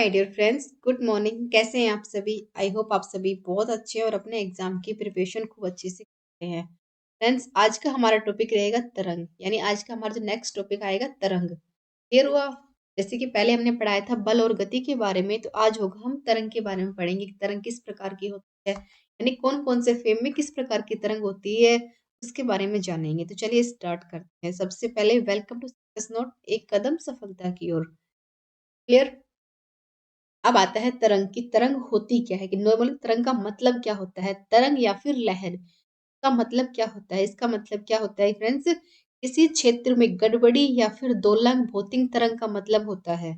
My dear friends, good morning. कैसे हैं आप सभी? आई होप आप सभी बहुत अच्छे हैं और अपने एग्जाम की प्रिपरेशन खूब अच्छे से करते हैं। फ्रेंड्स, आज का हमारा टॉपिक रहेगा तरंग, यानी आज का हमारा जो नेक्स्ट टॉपिक आएगा तरंग। क्लियर हुआ? जैसे कि पहले हमने पढ़ाया था बल और गति के बारे में, तो आज होगा हम तरंग के बारे में पढ़ेंगे कि तरंग किस प्रकार की होती है, यानी कौन कौन से फेम में किस प्रकार की तरंग होती है, उसके बारे में जानेंगे। तो चलिए स्टार्ट करते हैं। सबसे पहले वेलकम टू सक्सेस नोट, एक कदम सफलता की ओर। क्लियर? अब आता है तरंग की तरंग होती क्या है, कि नॉर्मली तरंग का मतलब क्या होता है, तरंग या फिर लहर का मतलब क्या होता है। इसका मतलब क्या होता है फ्रेंड्स, किसी क्षेत्र में गड़बड़ी या फिर दोलन भौतिक तरंग का मतलब होता है।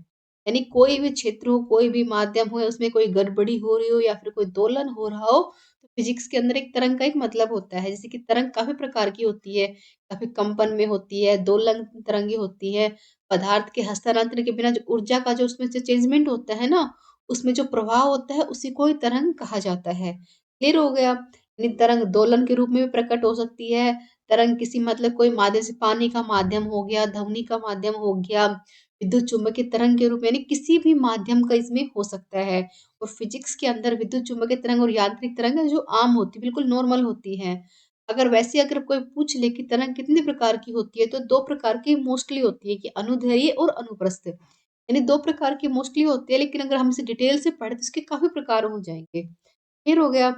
यानी कोई भी क्षेत्र हो, कोई भी माध्यम हो, उसमें कोई गड़बड़ी हो रही हो या फिर कोई दोलन हो रहा हो, तो फिजिक्स के अंदर एक तरंग का एक मतलब होता है। जैसे कि तरंग काफी प्रकार की होती है, काफी कंपन में होती है, दोलन तरंगी होती है, पदार्थ के हस्तांतरण के बिना जो ऊर्जा का जो उसमें से चेंजमेंट होता है ना, उसमें जो प्रभाव होता है उसी को ही तरंग कहा जाता है। क्लियर हो गया? यानी तरंग दोलन के रूप में भी प्रकट हो सकती है। तरंग किसी मतलब कोई माध्यम से, पानी का माध्यम हो गया, ध्वनि का माध्यम हो गया, विद्युत चुंबकीय तरंग के रूप में, यानी किसी भी माध्यम का इसमें हो सकता है। और फिजिक्स के अंदर विद्युत चुंबकीय तरंग और यांत्रिक तरंग जो आम होती है, बिल्कुल नॉर्मल होती है। अगर कोई पूछ ले कि तरंग कितने प्रकार की होती है, तो दो प्रकार की मोस्टली होती है, कि अनुदैर्ध्य और अनुप्रस्थ। यानी दो प्रकार की मोस्टली होती है, लेकिन अगर हम इसे डिटेल से पढ़े तो इसके काफी प्रकार हो जाएंगे। फिर हो गया,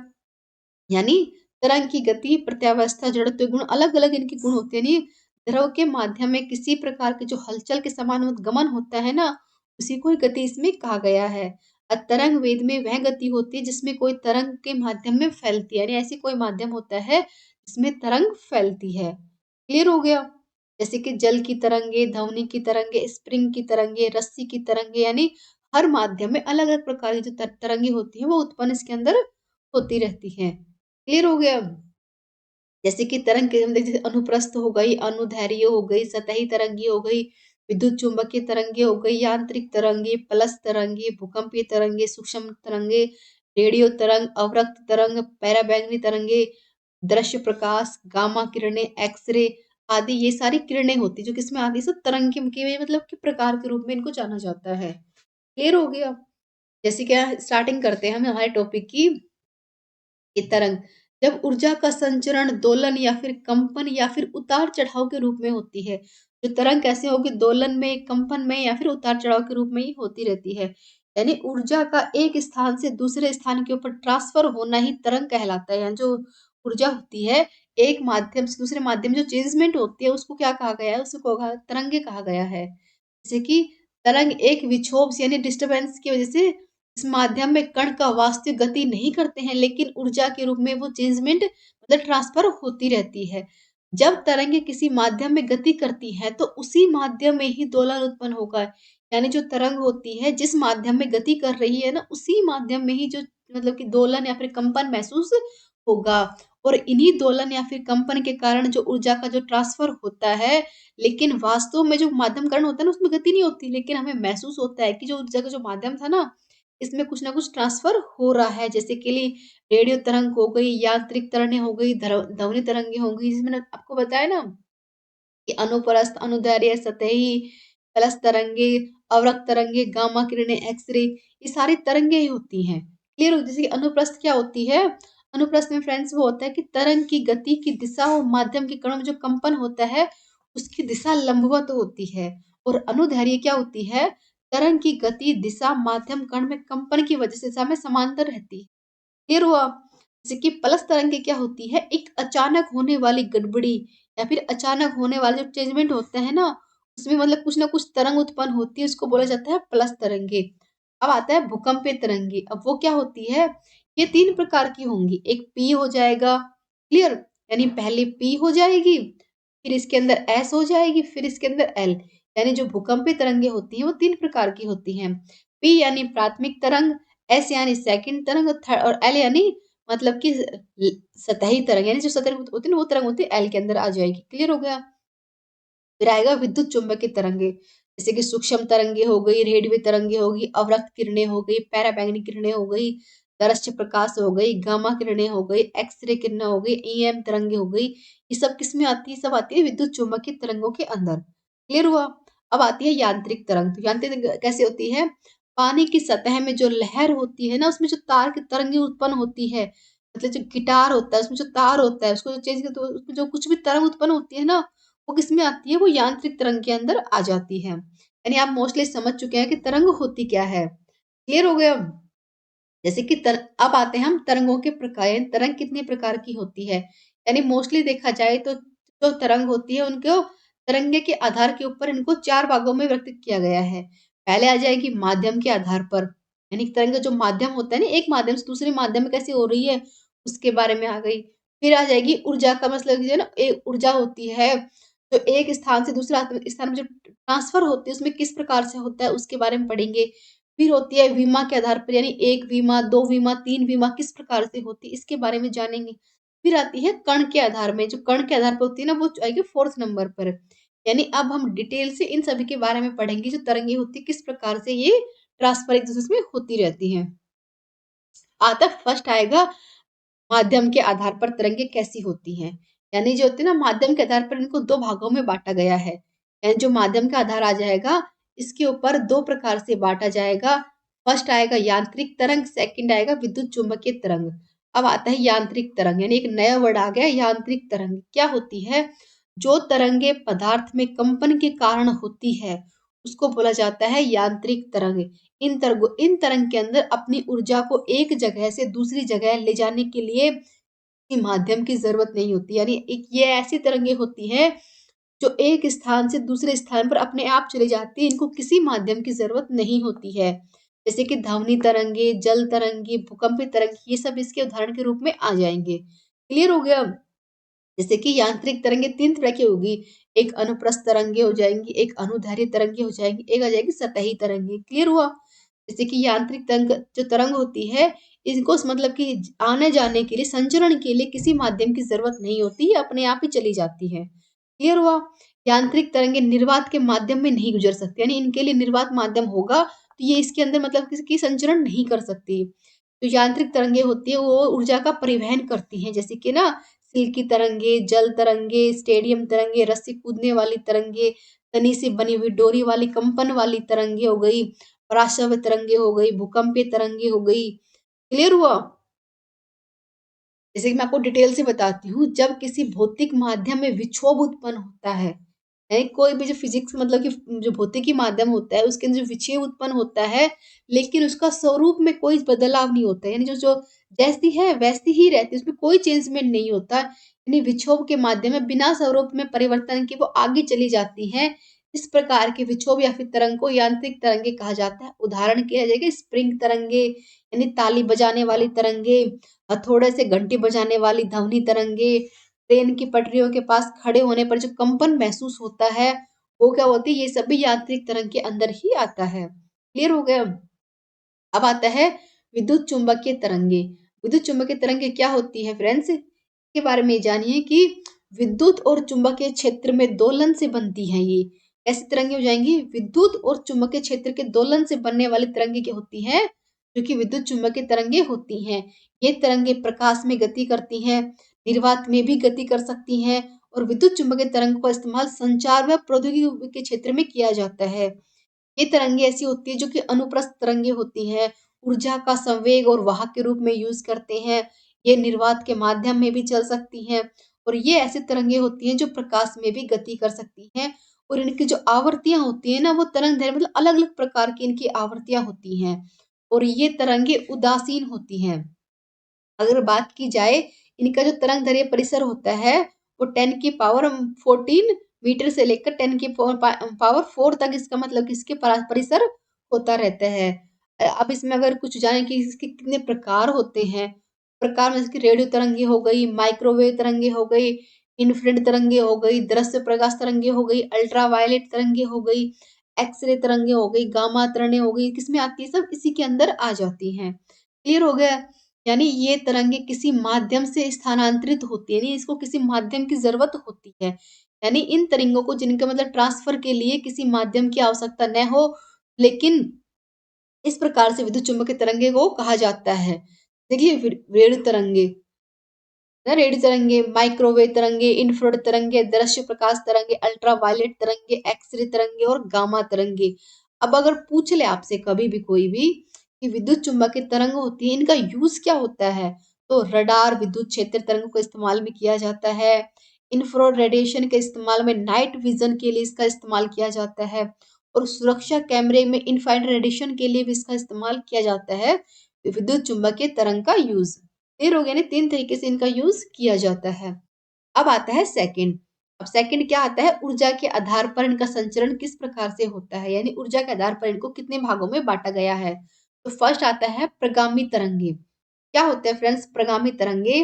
यानी तरंग की गति, प्रत्यावस्था, जड़त्व गुण, अलग अलग इनके गुण होते हैं। यानी द्रव के माध्यम में किसी प्रकार के जो हलचल के समान गमन होता है ना, उसी को ही गति इसमें कहा गया है। तरंग वेद में वह गति होती है जिसमें कोई तरंग के माध्यम में फैलती है, यानी ऐसी कोई माध्यम होता है जिसमें तरंग फैलती है। क्लियर हो गया? जैसे कि जल की तरंगे, ध्वनि की तरंगे, स्प्रिंग की तरंगे, रस्सी की तरंगे, यानी हर माध्यम में अलग अलग प्रकार की जो तरंगे होती है वो उत्पन्न इसके अंदर होती रहती हैं। क्लियर हो गया? जैसे कि तरंग के अंदर जैसे अनुप्रस्थ हो गई, अनुदैर्ध्य हो गई, सतही तरंगी हो गई, विद्युत चुंबकीय तरंगे हो गई, यांत्रिक तरंगे, प्लस तरंगे, भूकंपीय तरंगे, सूक्ष्म तरंगे, रेडियो तरंग, अवरक्त तरंग, पैराबैंगनी तरंगे, दृश्य प्रकाश, गामा किरणें, एक्सरे आदि, ये सारी किरणें होती है जो किसमें आती है, सब तरंग के मतलब कि प्रकार के रूप में इनको जाना जाता है। क्लियर हो गया? जैसे क्या स्टार्टिंग करते हैं हम हमारे टॉपिक की, ये तरंग जब ऊर्जा का संचरण, दोलन या फिर कंपन या फिर उतार चढ़ाव के रूप में होती है। जो तरंग कैसे होगी, दोलन में, कंपन में या फिर उतार चढ़ाव के रूप में ही होती रहती है। यानी ऊर्जा का एक स्थान से दूसरे स्थान के ऊपर ट्रांसफर होना ही तरंग कहलाता है। यानी जो ऊर्जा होती है, एक माध्यम से दूसरे माध्यम जो चेंजमेंट होती है, उसको क्या कहा गया है, उसको तरंगे कहा गया है। जैसे कि तरंग एक विक्षोभ यानी डिस्टरबेंस की वजह से इस माध्यम में कण का वास्तविक गति नहीं करते हैं, लेकिन ऊर्जा के रूप में वो चेंजमेंट मतलब ट्रांसफर होती रहती है। जब तरंगे किसी माध्यम में गति करती हैं, तो उसी माध्यम में ही दोलन उत्पन्न होगा। यानी जो तरंग होती है, जिस माध्यम में गति कर रही है ना, उसी माध्यम में ही जो मतलब कि दोलन या फिर कंपन महसूस होगा। और इन्हीं दोलन या फिर कंपन के कारण जो ऊर्जा का जो ट्रांसफर होता है, लेकिन वास्तव में जो माध्यम करण होता है ना, उसमें गति नहीं होती, लेकिन हमें महसूस होता है कि जो ऊर्जा का जो माध्यम था ना, इसमें कुछ ना कुछ ट्रांसफर हो रहा है। जैसे कि रेडियो तरंग हो गई, यांत्रिक तरंगें हो गई, ध्वनि तरंगें हो गई, जिसमें आपको बताया ना कि अनुप्रस्थ, अनुदैर्ध्य, सतही, प्लस तरंगे, अवरक्त तरंगे, गामा किरणें, एक्सरे, ये सारी तरंगे ही होती हैं। क्लियर हो? जैसे कि अनुप्रस्थ क्या होती है, अनुप्रस्थ में फ्रेंड्स वो होता है कि तरंग की गति की दिशा और माध्यम के कणों में जो कंपन होता है, उसकी दिशा लंबवत होती है। और अनुदैर्ध्य क्या होती है, तरंग की गति, दिशा, माध्यम कण में कंपन की वजह से दिशा में समांतर रहती है। क्लियर हुआ? जैसे कि प्लस तरंगे क्या होती है, एक अचानक होने वाली गड़बड़ी या फिर अचानक होने वाले जो चेंजमेंट होते हैं ना, उसमें मतलब कुछ ना कुछ तरंग उत्पन्न होती है, उसको बोला जाता है प्लस तरंगे। अब आता है भूकंपीय तरंगे। अब वो क्या होती है, ये तीन प्रकार की होंगी। एक पी हो जाएगा, क्लियर, यानी पहले पी हो जाएगी, फिर इसके अंदर एस हो जाएगी, फिर इसके अंदर एल। यानी जो भूकंपीय तरंगे होती हैं वो तीन प्रकार की होती हैं। पी यानी प्राथमिक तरंग, एस यानी सेकंड तरंग, और एल यानी मतलब कि सतही तरंग, यानी जो सतही होती है ना, वो तरंग होती है एल के अंदर आ जाएगी। क्लियर हो गया? फिर आएगा विद्युत चुंबकीय तरंगे, जैसे कि सूक्ष्म तरंगे हो गई, रेडियो तरंगे हो गई, अवरक्त किरणें हो गई, पैराबैंगनी किरणें हो गई, दृश्य प्रकाश हो गई, गामा किरणें हो गई, एक्सरे किरणें हो गई, ईएम तरंगे हो गई। ये सब किस में आती है, सब आती है विद्युत चुंबकीय तरंगों के अंदर। क्लियर हुआ? अब आती है यांत्रिक तरंग। तो यांत्रिक कैसे होती है, पानी की सतह में जो लहर होती है ना, उसमें जो तार की तरंगे उत्पन्न होती है, मतलब जो गिटार होता है उसमें जो तार होता है उसको जो चेंज करते, तो उसमें जो कुछ भी तरंग उत्पन्न होती है ना, वो किसमें आती है? वो यांत्रिक तरंग के अंदर आ जाती है। यानी आप मोस्टली समझ चुके हैं कि तरंग होती क्या है। क्लियर हो गया? जैसे कि अब आते हैं हम तरंगों के प्रकार, यानी तरंग कितने प्रकार की होती है। यानी मोस्टली देखा जाए तो जो तरंग होती है उनको तरंगे के आधार के ऊपर इनको 4 भागों में व्यक्त किया गया है। पहले आ जाएगी माध्यम के आधार पर, यानी तरंग जो माध्यम होता है ना, एक माध्यम से दूसरे माध्यम में कैसे हो रही है, उसके बारे में आ गई। फिर आ जाएगी ऊर्जा का, मतलब जो है ना, एक ऊर्जा होती है, जो एक स्थान से दूसरा स्थान में जो ट्रांसफर होती है उसमें किस प्रकार से होता है, उसके बारे में पढ़ेंगे। फिर होती है विमा के आधार पर, यानी 1 विमा, 2 विमा, 3 विमा किस प्रकार से होती है, इसके बारे में जानेंगे। फिर आती है कण के आधार में, जो कण के आधार पर होती है ना, वो आएगी 4th नंबर पर। यानी अब हम डिटेल से इन सभी के बारे में पढ़ेंगे, जो तरंगे होती है किस प्रकार से ये ट्रांसफर एक दूसरे में होती रहती हैं। आता फर्स्ट आएगा माध्यम के आधार पर तरंगे कैसी होती हैं। यानी जो होती है ना, माध्यम के आधार पर इनको 2 भागों में बाँटा गया है। यानी जो माध्यम का आधार आ जाएगा, इसके ऊपर 2 प्रकार से बाँटा जाएगा। फर्स्ट आएगा यांत्रिक तरंग, सेकंड आएगा विद्युत चुम्बकीय तरंग। अब आता है यांत्रिक तरंग, यानी एक नया वर्ड आ गया यांत्रिक तरंग। क्या होती है? जो तरंगे पदार्थ में कंपन के कारण होती है, उसको बोला जाता है यांत्रिक तरंग। इन तरंग के अंदर अपनी ऊर्जा को एक जगह से दूसरी जगह ले जाने के लिए किसी माध्यम की जरूरत नहीं होती। यानी एक ये ऐसी तरंगे होती हैं जो एक स्थान से दूसरे स्थान पर अपने आप चली जाती है, इनको किसी माध्यम की जरूरत नहीं होती है। जैसे कि ध्वनि तरंगे, जल तरंगे, भूकंपीय तरंग, ये सब इसके उदाहरण के रूप में आ जाएंगे। क्लियर हो गया? जैसे कि यांत्रिक तरंगे 3 तरह की होगी, एक अनुप्रस्थ तरंगे हो जाएंगी, एक अनुदैर्ध्य तरंगे हो जाएंगी, एक आ जाएगी सतही तरंगे। क्लियर हुआ? जैसे कि यांत्रिक तरंग जो तरंग होती है, इनको मतलब कि आने जाने के लिए, संचरण के लिए किसी माध्यम की जरूरत नहीं होती, ये अपने आप ही चली जाती है। क्लियर हुआ? यांत्रिक तरंगे निर्वात के माध्यम में नहीं गुजर सकती, यानी इनके लिए निर्वात माध्यम होगा तो ये इसके अंदर मतलब किसी संचरण नहीं कर सकती। तो यांत्रिक तरंगे होती है वो ऊर्जा का परिवहन करती हैं, जैसे कि ना सिल्क की तरंगे, जल तरंगे, स्टेडियम तरंगे, रस्सी कूदने वाली तरंगे, तनी से बनी हुई डोरी वाली कंपन वाली तरंगे हो गई, पराश्रव्य तरंगे हो गई, भूकंपीय तरंगे हो गई। क्लियर हुआ? जैसे कि मैं आपको डिटेल से बताती हूँ, जब किसी भौतिक माध्यम में विक्षोभ उत्पन्न होता है, यानी कोई भी जो फिजिक्स मतलब कि जो भौतिकी माध्यम होता है उसके अंदर जो विक्षेप उत्पन्न होता है, लेकिन उसका स्वरूप में कोई बदलाव नहीं होता है, यानी जो जो जैसी है वैसी ही रहती है, उसमें कोई चेंजमेंट नहीं होता। यानी विक्षोभ के माध्यम में बिना स्वरूप में परिवर्तन के वो आगे चली जाती हैं। इस प्रकार के विक्षोभ या फिर तरंग को यांत्रिक तरंगे कहा जाता है। उदाहरण के लिए जाएगा स्प्रिंग तरंगे, यानी ताली बजाने वाली तरंगे, हथौड़े से घंटी बजाने वाली ध्वनि तरंगे, ट्रेन की पटरियों के पास खड़े होने पर जो कंपन महसूस होता है, वो क्या होती है? ये सभी यांत्रिक तरंग के अंदर ही आता है। क्लियर हो गया? अब आता है विद्युत चुम्बकीय तरंगे। विद्युत चुम्बकीय तरंगे क्या होती है फ्रेंड्स? इसके बारे में जानिए कि विद्युत और चुंबकीय क्षेत्र में दोलन से बनती है ये। ऐसी तरंगे हो जाएंगी, विद्युत और चुंबकीय क्षेत्र के दोलन से बनने वाली तरंगे क्या होती हैं? जो कि विद्युत चुम्बकीय तरंगे होती हैं। ये तरंगे प्रकाश में गति करती हैं, निर्वात में भी गति कर सकती हैं, और विद्युत चुम्बकीय तरंग का इस्तेमाल संचार व प्रौद्योगिकी के क्षेत्र में किया जाता है। ये तरंगे ऐसी होती है जो कि अनुप्रस्थ तरंगे होती हैं, ऊर्जा का संवेग और वाहक के रूप में यूज करते हैं। ये निर्वात के माध्यम में भी चल सकती हैं, और ये ऐसी तरंगे होती हैं जो प्रकाश में भी गति कर सकती हैं। और इनकी जो आवृत्तियां होती हैं ना, वो तरंग दैर्ध्य मतलब अलग अलग प्रकार की इनकी आवृत्तियां होती हैं, और ये तरंगे उदासीन होती हैं। अगर बात की जाए, इनका जो तरंग दैर्ध्य परिसर होता है, वो 10 की पावर 14 मीटर से लेकर 10 की पावर 4 तक, इसका मतलब कि इसके परिसर होता रहता है। अब इसमें अगर कुछ जाने कि इसके कितने प्रकार होते हैं, प्रकार में इसकी रेडियो तरंगे हो गई, माइक्रोवेव तरंगे हो गई, इंफ्रारेड तरंगे हो गई, दृश्य प्रकाश तरंगे हो गई, अल्ट्रावायलेट तरंगे हो गई, एक्सरे तरंगे हो गई, गामा तरंगे हो गई, किसमें आती है? सब इसी के अंदर आ जाती हैं। क्लियर हो गया? यानी ये तरंगे किसी माध्यम से स्थानांतरित होती है, यानी इसको किसी माध्यम की जरूरत होती है। यानी इन तरंगों को, जिनका मतलब ट्रांसफर के लिए किसी माध्यम की आवश्यकता न हो, लेकिन इस प्रकार से विद्युत चुम्बकीय तरंगे को कहा जाता है। देखिए रेडियो तरंगे, रेडियो तरंगे, माइक्रोवेव तरंगे, इंफ्रारेड तरंगे, दृश्य प्रकाश तरंगे, अल्ट्रावायलेट तरंगे, एक्सरे तरंगे और गामा तरंगे। अब अगर पूछ ले आपसे कभी भी कोई भी कि विद्युत चुम्बकीय तरंग होती है, इनका यूज क्या होता है, तो रडार विद्युत क्षेत्र तरंगों का इस्तेमाल में किया जाता है, इंफ्रारेड रेडिएशन के इस्तेमाल में, नाइट विजन के लिए इसका इस्तेमाल किया जाता है, और सुरक्षा कैमरे में इनफ्रारेड रेडिएशन के लिए भी इसका इस्तेमाल किया जाता है। विद्युत चुम्बकीय तरंग का यूज क्लियर हो गया ना, 3 तरीके से इनका यूज किया जाता है। अब आता है सेकंड। अब सेकंड क्या आता है, ऊर्जा के आधार पर इनका संचरण किस प्रकार से होता है, यानी ऊर्जा के आधार पर इनको कितने भागों में बांटा गया है। तो फर्स्ट आता है प्रगामी तरंगे। क्या होते हैं फ्रेंड्स प्रगामी तरंगे,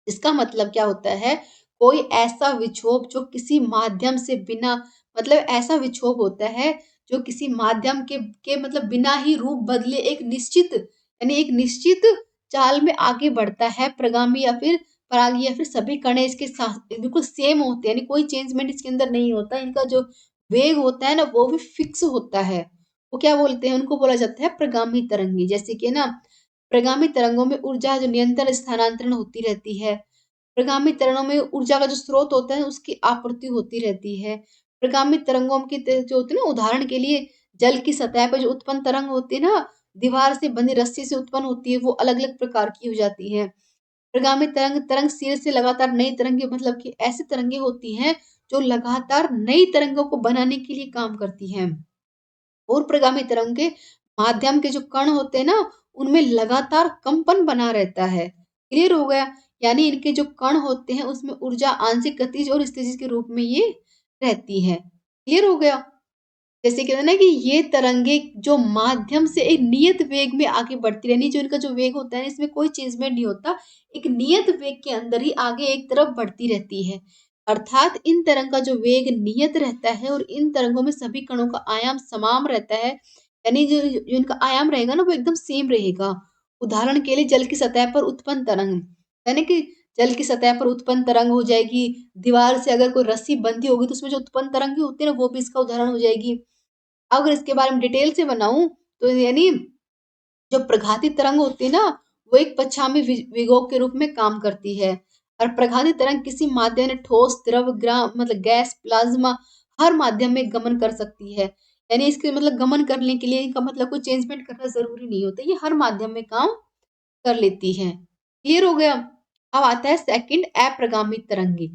इसका मतलब क्या होता है, कोई ऐसा विक्षोभ जो किसी माध्यम से बिना, मतलब ऐसा विक्षोभ होता है जो किसी माध्यम के मतलब बिना ही रूप बदले एक निश्चित, यानी एक निश्चित चाल में आगे बढ़ता है। प्रगामी या फिर परागी या फिर सभी कण इसके साथ बिल्कुल सेम होते हैं, यानी कोई चेंजमेंट इसके अंदर नहीं होता। इनका जो वेग होता है ना वो भी फिक्स होता है। वो क्या बोलते हैं, उनको बोला जाता है प्रगामी तरंगी। जैसे कि ना प्रगामी तरंगों में ऊर्जा जो निरंतर स्थानांतरण होती रहती है। प्रगामी तरंगों में ऊर्जा का जो स्रोत होता है उसकी आपूर्ति होती रहती है। प्रगामी तरंगों की जो होती है ना, उदाहरण के लिए जल की सतह पर जो उत्पन्न तरंग होती है ना, दीवार से बंधी रस्सी से उत्पन्न होती है, वो अलग अलग प्रकार की हो जाती है। प्रगामी तरंग तरंग सिरे से लगातार नई तरंगे, मतलब कि ऐसी तरंगे होती हैं जो लगातार नई तरंगों को बनाने के लिए काम करती हैं। और प्रगामी तरंग के माध्यम के जो कण होते हैं ना, उनमें लगातार कंपन बना रहता है। क्लियर हो गया, यानी इनके जो कण होते हैं उसमें ऊर्जा आंशिक गतिज और स्थितिज के रूप में ये रहती है। क्लियर हो गया, जैसे कहते हैं ना कि ये तरंगे जो माध्यम से एक नियत वेग में आगे बढ़ती रहनी, जो इनका जो वेग होता है इसमें कोई चेंजमेंट नहीं होता, एक नियत वेग के अंदर ही आगे एक तरफ बढ़ती रहती है। अर्थात इन तरंग का जो वेग नियत रहता है और इन तरंगों में सभी कणों का आयाम समान रहता है, यानी जो इनका आयाम रहेगा ना वो एकदम सेम रहेगा। उदाहरण के लिए जल की सतह पर उत्पन्न तरंग, यानी कि जल की सतह पर उत्पन्न तरंग हो जाएगी। दीवार से अगर कोई रस्सी बंधी होगी तो उसमें जो उत्पन्न तरंग होती है ना वो भी इसका उदाहरण हो जाएगी। अगर इसके बारे में डिटेल से बनाऊं तो यानी जो प्रघाती तरंग होती है ना, वो एक पच्छामी विभव के रूप में काम करती है। और प्रघाती तरंग किसी माध्यम में ठोस द्रव मतलब गैस प्लाज्मा हर माध्यम में गमन कर सकती है। यानी इसके मतलब गमन करने के लिए इनका मतलब कोई चेंजमेंट करना जरूरी नहीं होता, ये हर माध्यम में काम कर लेती हैं। क्लियर हो गया। अब आता है सेकंड अप्रगामी तरंगे।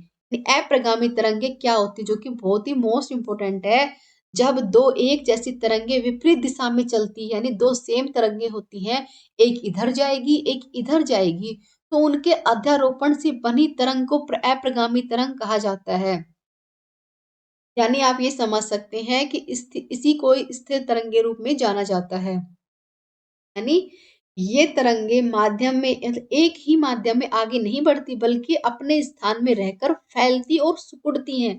अप्रगामी तरंगे क्या होती है, जो कि बहुत ही मोस्ट इंपोर्टेंट है। जब दो एक जैसी तरंगे विपरीत दिशा में चलती है, यानी दो सेम तरंगे होती हैं, एक इधर जाएगी एक इधर जाएगी, तो उनके अध्यारोपण से बनी तरंग को अप्रगामी तरंग कहा जाता है। यानी आप ये समझ सकते हैं कि इसी को स्थिर तरंग के रूप में जाना जाता है। यानी ये तरंगे माध्यम में एक ही माध्यम में आगे नहीं बढ़ती, बल्कि अपने स्थान में रहकर फैलती और सिकुड़ती हैं।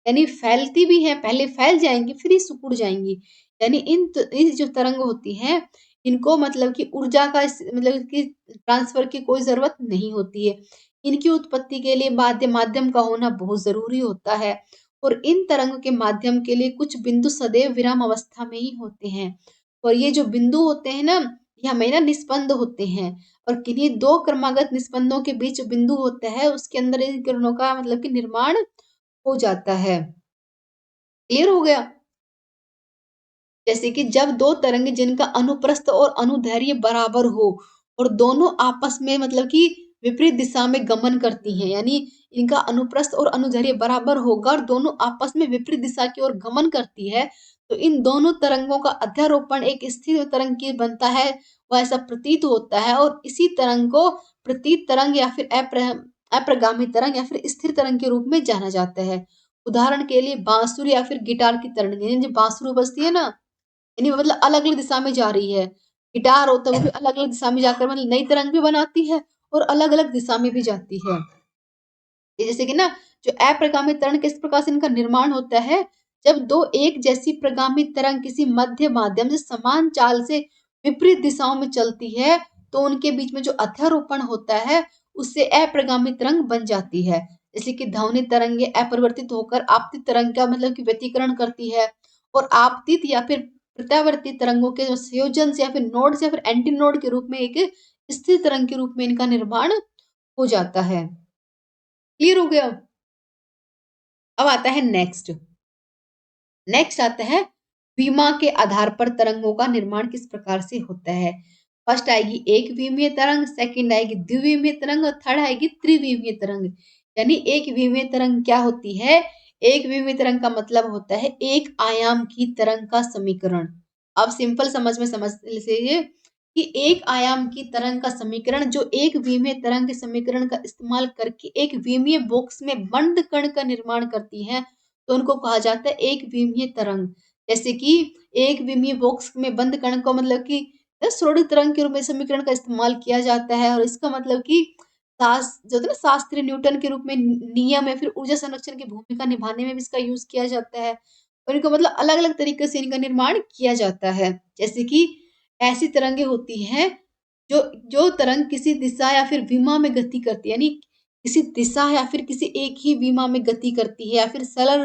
यानी फैलती भी हैं, पहले फैल जाएंगी फिर ही सिकुड़ जाएंगी। यानी इन जो तरंग होती हैं, इनको मतलब कि ऊर्जा का मतलब कि ट्रांसफर की कोई जरूरत नहीं होती है। इनकी उत्पत्ति के लिए माध्यम का होना बहुत जरूरी होता है। और इन तरंगों के माध्यम के लिए कुछ बिंदु सदैव विराम अवस्था में ही होते हैं। और ये जो बिंदु होते हैं ना, ये हमेशा निस्पंद होते हैं। और किन्हीं दो क्रमागत निस्पंदों के बीच बिंदु होता है, उसके अंदर इन किरणों का मतलब कि निर्माण हो जाता है। क्लियर हो गया, जैसे कि जब दो तरंग जिनका अनुप्रस्थ और अनुदैर्ध्य बराबर हो और दोनों आपस में मतलब कि विपरीत दिशा में गमन करती हैं, यानी इनका अनुप्रस्थ और अनुदैर्ध्य बराबर होगा और दोनों आपस में विपरीत दिशा की ओर गमन करती है, तो इन दोनों तरंगों का अध्यारोपण एक स्थिर तरंग की बनता है, वह ऐसा प्रतीत होता है। और इसी तरंग को प्रतीत तरंग या फिर अप्रगामी तरंग या फिर स्थिर तरंग के रूप में जाना जाता है। उदाहरण के लिए बांसुरी या फिर गिटार की तरंग, जो बांसुरी बजती है ना, यानी मतलब अलग अलग दिशा में जा रही है। गिटार होता है वो भी अलग अलग दिशा में जाकर मतलब नई तरंग भी बनाती है और अलग अलग दिशा में भी जाती है। ये जैसे कि ना जो अप्रगामी तरंग किस प्रकार से इनका निर्माण होता है, जब दो एक जैसी प्रगामी तरंग किसी मध्य माध्यम से समान चाल से विपरीत दिशाओं में चलती है, तो उनके बीच में जो अध्यारोपण होता है उससे अप्रगामी तरंग बन जाती है। जैसे कि ध्वनि तरंगे अपरिवर्तित होकर आपतित तरंग का मतलब कि व्यतिकरण करती है, और आपतित या फिर प्रत्यावर्ती तरंगों के जो संयोजन से या फिर नोड से या फिर एंटी नोड के रूप में एक स्थिर तरंग के रूप में इनका निर्माण हो जाता है। क्लियर हो गया। अब आता है नेक्स्ट। नेक्स्ट आता है विमा के आधार पर तरंगों का निर्माण किस प्रकार से होता है? फर्स्ट आएगी एक विमीय तरंग, सेकंड आएगी द्विविमीय तरंग और थर्ड आएगी त्रिविमीय तरंग। यानी एक विमीय तरंग क्या होती है? एक विमीय तरंग का मतलब होता है एक आयाम की तरंग का समीकरण। अब सिंपल समझ लीजिए कि एक आयाम की तरंग का समीकरण जो एक विमीय तरंग के समीकरण का इस्तेमाल करके एक विमीय बॉक्स में बंद कण का निर्माण करती है, तो उनको कहा जाता है एक विमीय तरंग। जैसे कि एक विमीय बॉक्स में बंद कण को मतलब कि श्रोडिंगर तरंग के रूप में समीकरण का इस्तेमाल किया जाता है, और इसका मतलब कि जो होता है ना शास्त्रीय न्यूटन के रूप में नियम है, फिर ऊर्जा संरक्षण की भूमिका निभाने में भी इसका यूज किया जाता है, और इनको मतलब अलग अलग तरीके से इनका निर्माण किया जाता है। जैसे कि ऐसी तरंगे होती हैं जो जो तरंग किसी दिशा या फिर विमा में गति करती है, यानी किसी दिशा या फिर किसी एक ही विमा में गति करती है या फिर सरल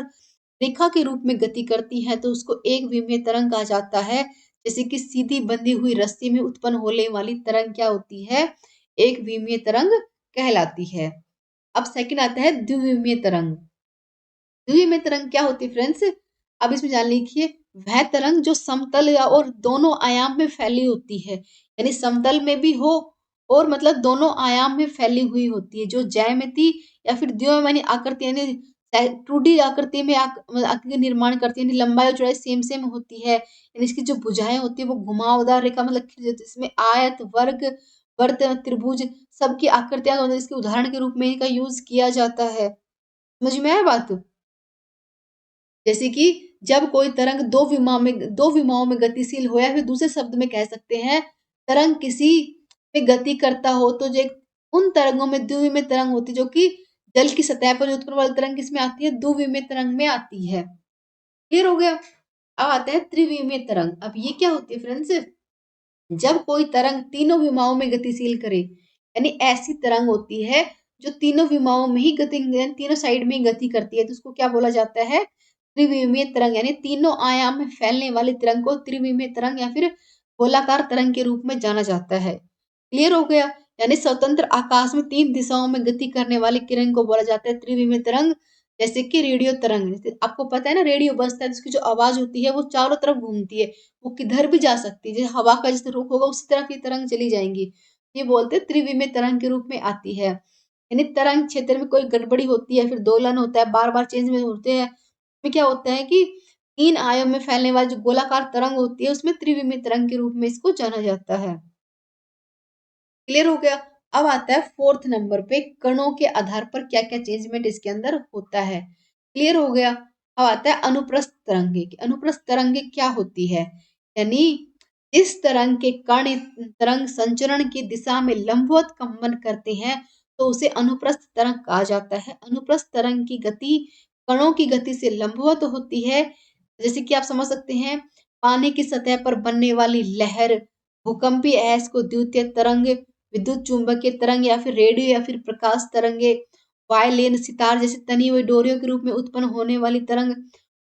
रेखा के रूप में गति करती है, तो उसको एक विमीय तरंग कहा जाता है। जैसे कि सीधी बंधी हुई रस्सी में उत्पन्न होने वाली तरंग क्या होती है? एक विमीय तरंग कहलाती है। अब सेकंड आता है द्विविमीय तरंग। द्विविमीय तरंग क्या होती है फ्रेंड्स? अब इसमें जान लीजिए, वह तरंग जो समतल या और दोनों आयाम में फैली होती है, यानी समतल में भी हो और मतलब दोनों आयाम में फैली हुई होती है, जो ज्यामिति या फिर द्विमानी आकृति यानी 2D आकृति में आकृति निर्माण करती है, यानी लंबाई और चौड़ाई सेम सेम होती है, यानी इसकी जो भुजाएं होती है वो घुमावदार रेखा मतलब इसमें आयत, वर्ग, वर्त, त्रिभुज सबकी आकृतियां इसके उदाहरण के रूप में इनका यूज किया जाता है। समझ में आया बात? जैसे कि जब कोई तरंग दो विमाओं में गतिशील हो, या फिर दूसरे शब्द में कह सकते हैं तरंग किसी पे गति करता हो, तो जो उन तरंगों में द्विविमीय तरंग होती है, जो कि जल की सतह पर जो उत्पन्न वाली तरंग किसमें आती है? द्विविमीय तरंग में आती है। क्लियर हो गया? अब आता है त्रिविमीय तरंग। अब ये क्या होती है फ्रेंड्स? जब कोई तरंग तीनों विमाओं में गतिशील करे, यानी ऐसी तरंग होती है जो तीनों विमाओं में ही गति, तीनों साइड में गति करती है, तो उसको क्या बोला जाता है? त्रिविमीय तरंग। यानी तीनों आयाम में फैलने वाली तरंग को त्रिविमीय तरंग या फिर गोलाकार तरंग के रूप में जाना जाता है। क्लियर हो गया? यानी स्वतंत्र आकाश में तीन दिशाओं में गति करने वाली किरण को बोला जाता है त्रिविमीय तरंग। जैसे कि रेडियो तरंग, जैसे आपको पता है ना रेडियो बजता है, उसकी जो आवाज होती है वो चारों तरफ घूमती है, वो किधर भी जा सकती है, जैसे हवा का जैसे रुख होगा उसी तरफ ये तरंग चली जाएंगी। ये बोलते हैं त्रिविमीय तरंग के रूप में आती है। यानी तरंग क्षेत्र में कोई गड़बड़ी होती है, फिर दोलन होता है, बार बार चेंज में होते हैं, में क्या होता है कि तीन आयाम में फैलने वाली जो गोलाकार तरंग होती है उसमें त्रिविमीय तरंग के रूप में इसको जाना जाता है। क्लियर हो गया? अब आता है फोर्थ नंबर पे, कणों के आधार पर क्या क्या चेंजमेंट इसके अंदर होता है। क्लियर हो गया? अब आता है अनुप्रस्थ तरंगे। अनुप्रस्थ तरंगे क्या होती है? यानी इस तरंग के कण तरंग संचरण की दिशा में लंबवत कंपन करते हैं, तो उसे अनुप्रस्थ तरंग कहा जाता है। अनुप्रस्थ तरंग की गति कणों की गति से लंबवत होती है। जैसे कि आप समझ सकते हैं, पानी की सतह पर बनने वाली लहर, भूकंपीय अयस्क को द्वितीय तरंग, विद्युत चुंबकीय तरंग या फिर रेडियो या फिर प्रकाश तरंगे, वायलिन सितार जैसे तनी हुई डोरियों के रूप में उत्पन्न होने वाली तरंग,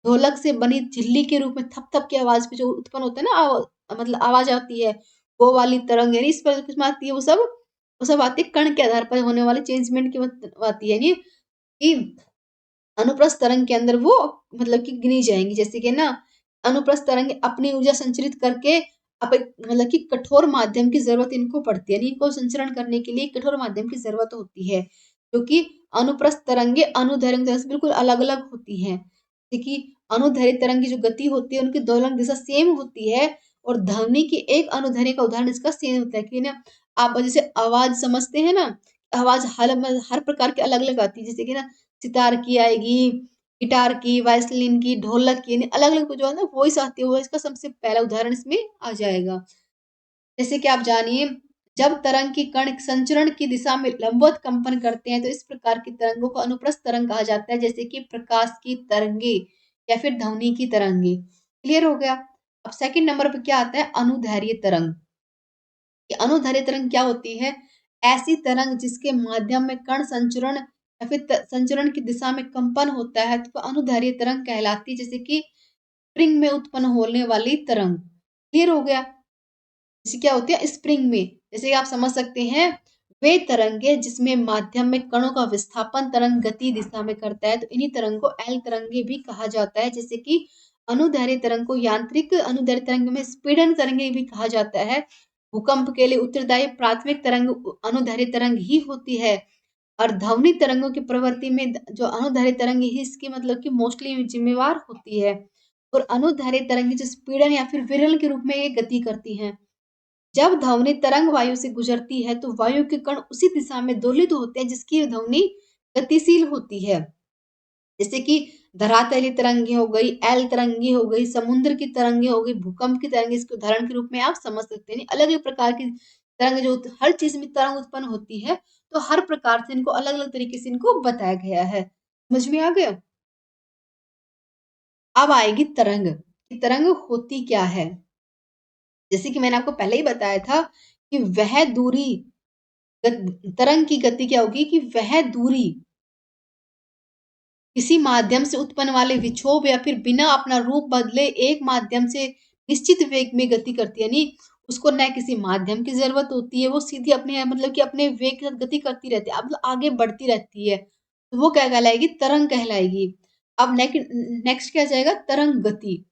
ढोलक से बनी झिल्ली के रूप में थप थप की आवाज पे जो उत्पन्न होता है ना, मतलब आवाज आती है, वो वाली तरंग, यानी इस पर किसमें आती है? वो सब आती है कण के आधार पर होने वाली चेंजमेंट की आती है, यानी कि अनुप्रस्थ तरंग के अंदर वो मतलब कि गिनी जाएंगी। जैसे कि ना अनुप्रस्थ तरंग अपनी ऊर्जा संचरित करके मतलब कि कठोर माध्यम की जरूरत इनको पड़ती है, यानी इनको संचरण करने के लिए कठोर माध्यम की जरूरत होती है, क्योंकि अनुप्रस्थ तरंगे अनुदैर्घ्य तरंग से बिल्कुल अलग अलग होती हैं। जैसे कि अनुदैर्घ्य तरंग की जो गति होती है उनकी दोलन दिशा सेम होती है, और ध्वनि की एक अनुदैर्घ्य का उदाहरण इसका सेम होता है कि ना आप जैसे आवाज समझते हैं ना, आवाज हर प्रकार की अलग अलग आती है, जैसे कि ना सितार की आएगी, गिटार की, वायलिन की, ढोलक की, यानी अलग-अलग जो है ना वॉइस आती है, वॉइस का सबसे पहला उदाहरण इसमें आ जाएगा। जैसे कि आप जानिए, जब तरंग की कण संचरण की दिशा में लंबवत कंपन करते हैं, तो इस प्रकार की तरंगों को अनुप्रस्थ तरंग कहा जाता है, जैसे कि प्रकाश की तरंगे या फिर ध्वनि की तरंगे। क्लियर हो गया? अब सेकंड नंबर पे क्या आता है? अनुदैर्घ्य तरंग। कि अनुदैर्घ्य तरंग क्या होती है? ऐसी तरंग जिसके माध्यम में कण संचरण या फिर संचरण की दिशा में कंपन होता है, तो अनुदैर्घ्य तरंग कहलाती है, जैसे कि स्प्रिंग में उत्पन्न होने वाली तरंग। क्लियर हो गया? जैसे क्या होती है स्प्रिंग में, जैसे आप समझ सकते हैं वे तरंगे जिसमें माध्यम में कणों का विस्थापन तरंग गति दिशा में करता है, तो इन्हीं तरंग को एल तरंगे भी कहा जाता है, जैसे कि अनुदैर्घ्य तरंग को यांत्रिक अनुदैर्घ्य तरंग में स्पीडन तरंग भी कहा जाता है। भूकंप के लिए उत्तरदायी प्राथमिक तरंग अनुदैर्घ्य तरंग ही होती है और ध्वनि तरंगों की प्रवृत्ति में जो अनुदैर्घ्य तरंग है इसकी मतलब कि मोस्टली जिम्मेवार होती है। और अनुदैर्घ्य तरंग जो स्पीडन या फिर विरल के रूप में ये गति करती हैं। जब ध्वनि तरंग वायु से गुजरती है तो वायु के कण उसी दिशा में दोलित होते हैं जिसकी ध्वनि गतिशील होती है। जैसे कि धरातलीय तरंगे हो गई, एल तरंगे हो गई, समुद्र की तरंगे हो गई, भूकंप की तरंगे, इसके उदाहरण के रूप में आप समझ सकते हैं। अलग अलग प्रकार की तरंग जो हर चीज में तरंग उत्पन्न होती है तो हर प्रकार से इनको अलग अलग तरीके से इनको बताया गया है। समझ में आ गया? अब आएगी तरंग कि तरंग होती क्या है। जैसे कि मैंने आपको पहले ही बताया था कि वह दूरी तरंग की गति क्या होगी कि वह दूरी किसी माध्यम से उत्पन्न वाले विक्षोभ या फिर बिना अपना रूप बदले एक माध्यम से निश्चित वेग में गति करती है। यानी उसको न किसी माध्यम की जरूरत होती है, वो सीधी अपने मतलब कि अपने वेग के साथ गति करती रहती है, अब आगे बढ़ती रहती है, तो वो क्या कहलाएगी? तरंग कहलाएगी। अब नेक्स्ट क्या जाएगा? तरंग गति।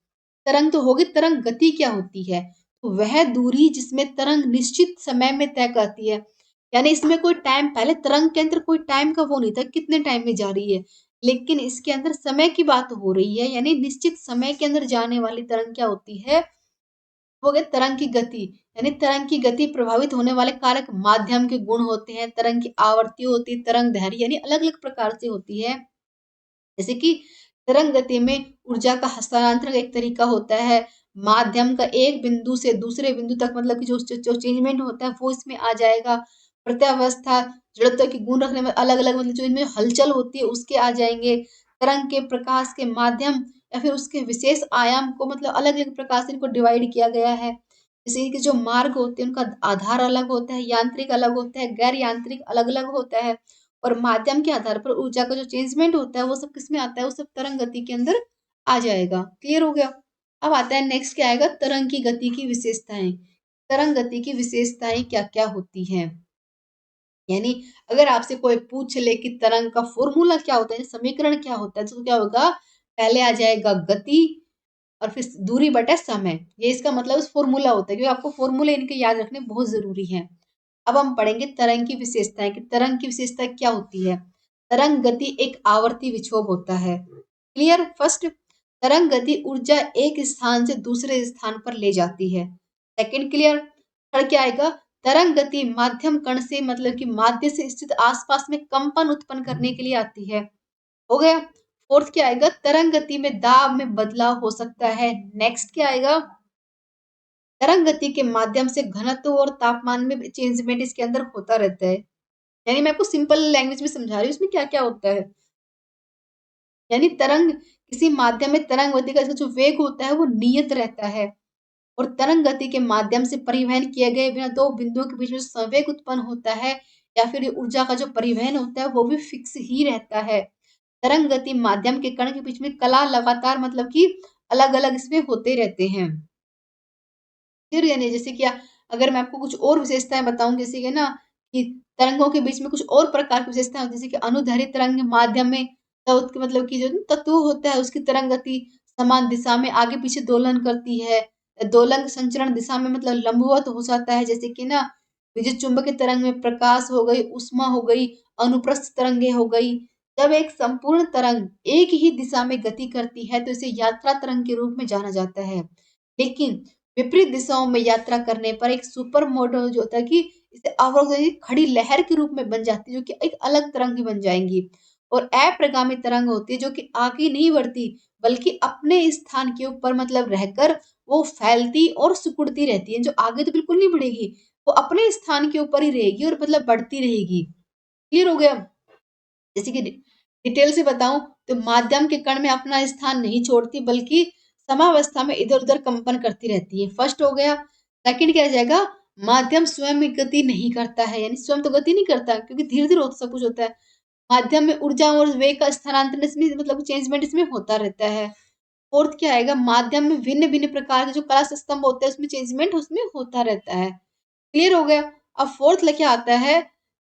तरंग तो होगी, तरंग गति क्या होती है? तो वह दूरी जिसमें तरंग निश्चित समय में तय करती है। यानी इसमें कोई टाइम, पहले तरंग के अंदर कोई टाइम का वो नहीं था कितने टाइम में जा रही है, लेकिन इसके अंदर समय की बात हो रही है। यानी निश्चित समय के अंदर जाने वाली तरंग क्या होती है? वो गए तरंग की गति। यानी तरंग की गति प्रभावित होने वाले कारक माध्यम के गुण होते हैं, तरंग की आवर्ती होती है, तरंग दैर्घ्य यानी अलग अलग प्रकार से होती है। जैसे कि तरंग गति में ऊर्जा का हस्तांतरण एक तरीका होता है, माध्यम का एक बिंदु से दूसरे बिंदु तक मतलब कि जो चेंजमेंट होता है वो इसमें आ जाएगा। प्रत्यावस्था, जड़त्व के गुण रखने में अलग अलग मतलब जो इनमें हलचल होती है उसके आ जाएंगे। तरंग के प्रकाश के माध्यम या फिर उसके विशेष आयाम को मतलब अलग अलग प्रकार से इनको डिवाइड किया गया है। जैसे कि जो मार्ग होते हैं उनका आधार अलग होता है, यांत्रिक अलग होता है, गैर यांत्रिक अलग अलग होता है और माध्यम के आधार पर ऊर्जा का जो चेंजमेंट होता है वो सब किसमें आता है? वो सब तरंग गति के अंदर आ जाएगा। क्लियर हो गया? अब आता है नेक्स्ट क्या आएगा? तरंग की गति की विशेषताएं। तरंग गति की विशेषताएं क्या क्या होती हैं? यानी अगर आपसे कोई पूछ ले कि तरंग का फॉर्मूला क्या होता है, समीकरण क्या होता है, तो क्या होगा? पहले आ जाएगा गति और फिर दूरी बटा समय। ये इसका मतलब फॉर्मूला होता है, क्योंकि आपको फॉर्मूले इनके याद रखने बहुत जरूरी है। अब हम पढ़ेंगे तरंग की विशेषताएं कि तरंग की विशेषता क्या होती है। तरंग गति एक आवर्ती विक्षोभ होता है। क्लियर? फर्स्ट, तरंग गति ऊर्जा एक स्थान से दूसरे स्थान पर ले जाती है। Second, clear? थर्ड क्या आएगा? तरंग गति माध्यम कण से मतलब कि माध्य से स्थित आसपास में कंपन उत्पन्न करने के लिए आती है। हो गया? फोर्थ क्या आएगा? तरंग गति में दाब में बदलाव हो सकता है। नेक्स्ट क्या आएगा? तरंग गति के माध्यम से घनत्व और तापमान में चेंजमेंट इसके अंदर होता रहता है। यानी मैं आपको सिंपल लैंग्वेज में समझा रही हूँ, इसमें क्या क्या होता है। यानी तरंग किसी माध्यम में तरंग गति का जो वेग होता है वो नियत रहता है और तरंग गति के माध्यम से परिवहन किए गए बिना दो बिंदुओं के बीच में संवेग उत्पन्न होता है या फिर ऊर्जा का जो परिवहन होता है वो भी फिक्स ही रहता है। तरंग गति माध्यम के कण के बीच में कला लगातार मतलब कि अलग अलग इसमें होते रहते हैं। फिर यानी जैसे कि अगर मैं आपको कुछ और विशेषताएं बताऊं, जैसे कि ना कि तरंगों के बीच में कुछ और प्रकार की विशेषताएं जैसे कि अनुदैर्घ्य तरंग माध्यम में मतलब कि जो तत्व होता है उसकी तरंग गति समान दिशा में आगे पीछे दोलन करती है। दोलन संचरण दिशा में मतलब लंबवत हो जाता है। जैसे कि ना विद्युत चुंबकीय तरंग में प्रकाश हो गई, उष्मा हो गई, अनुप्रस्थ तरंगे हो गई। जब एक संपूर्ण तरंग एक ही दिशा में गति करती है तो इसे यात्रा तरंग के रूप में जाना जाता है। लेकिन विपरीत दिशाओं में यात्रा करने पर एक सुपर मॉडल जो होता है कि इसे अवरोध खड़ी लहर के रूप में बन जाती है, जो कि एक अलग तरंग की बन जाएंगी। और अप्रगामी तरंग होती है जो कि आगे नहीं बढ़ती बल्कि अपने स्थान के ऊपर मतलब रहकर वो फैलती और सिकुड़ती रहती है। जो आगे तो बिल्कुल नहीं बढ़ेगी, वो अपने स्थान के ऊपर ही रहेगी और मतलब बढ़ती रहेगी। क्लियर हो गया? जैसे कि डिटेल से बताऊं तो माध्यम के कण में अपना स्थान नहीं छोड़ती बल्कि समावस्था में इधर उधर कंपन करती रहती है। फर्स्ट हो गया। सेकंड क्या जाएगा? माध्यम स्वयं में गति नहीं करता है, यानी स्वयं तो गति नहीं करता क्योंकि धीरे धीरे सब कुछ होता है। माध्यम में ऊर्जा और वेग का स्थानांतरण इसमें मतलब चेंजमेंट इसमें होता रहता है। फोर्थ क्या आएगा? माध्यम में भिन्न भिन्न प्रकार के जो कला स्तंभ होते हैं उसमें चेंजमेंट उसमें होता रहता है। क्लियर हो गया? अब फोर्थ लेके आता है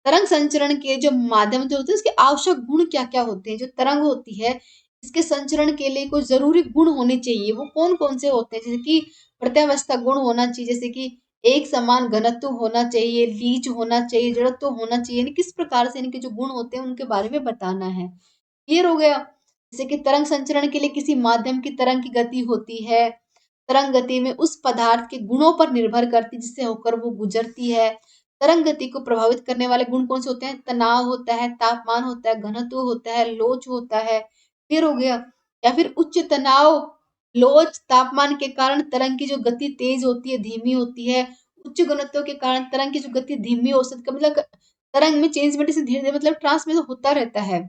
तरंग संचरण के जो माध्यम जो होते हैं उसके आवश्यक गुण क्या क्या होते हैं। जो तरंग होती है इसके संचरण के लिए कोई जरूरी गुण होने चाहिए। वो कौन कौन से होते हैं? जैसे कि प्रत्यावस्था गुण होना चाहिए, जैसे कि एक समान घनत्व होना चाहिए, लीच होना चाहिए, जड़त्व होना चाहिए। यानी किस प्रकार से इनके जो गुण होते हैं उनके बारे में बताना है। क्लियर हो गया? जैसे कि तरंग संचरण के लिए किसी माध्यम की तरंग की गति होती है। तरंग गति में उस पदार्थ के गुणों पर निर्भर करती है जिससे होकर वो गुजरती है। तरंग गति को प्रभावित करने वाले गुण कौन से होते हैं? तनाव होता है, तापमान होता है, घनत्व होता है, लोच होता है। क्लियर हो गया? या फिर उच्च तनाव, लोच, तापमान के कारण तरंग की जो गति तेज होती है, धीमी होती है। उच्च घनत्व के कारण तरंग की जो गति धीमी हो सकती है, मतलब तरंग में चेंजमेंट से धीरे धीरे मतलब ट्रांसमिशन होता रहता है।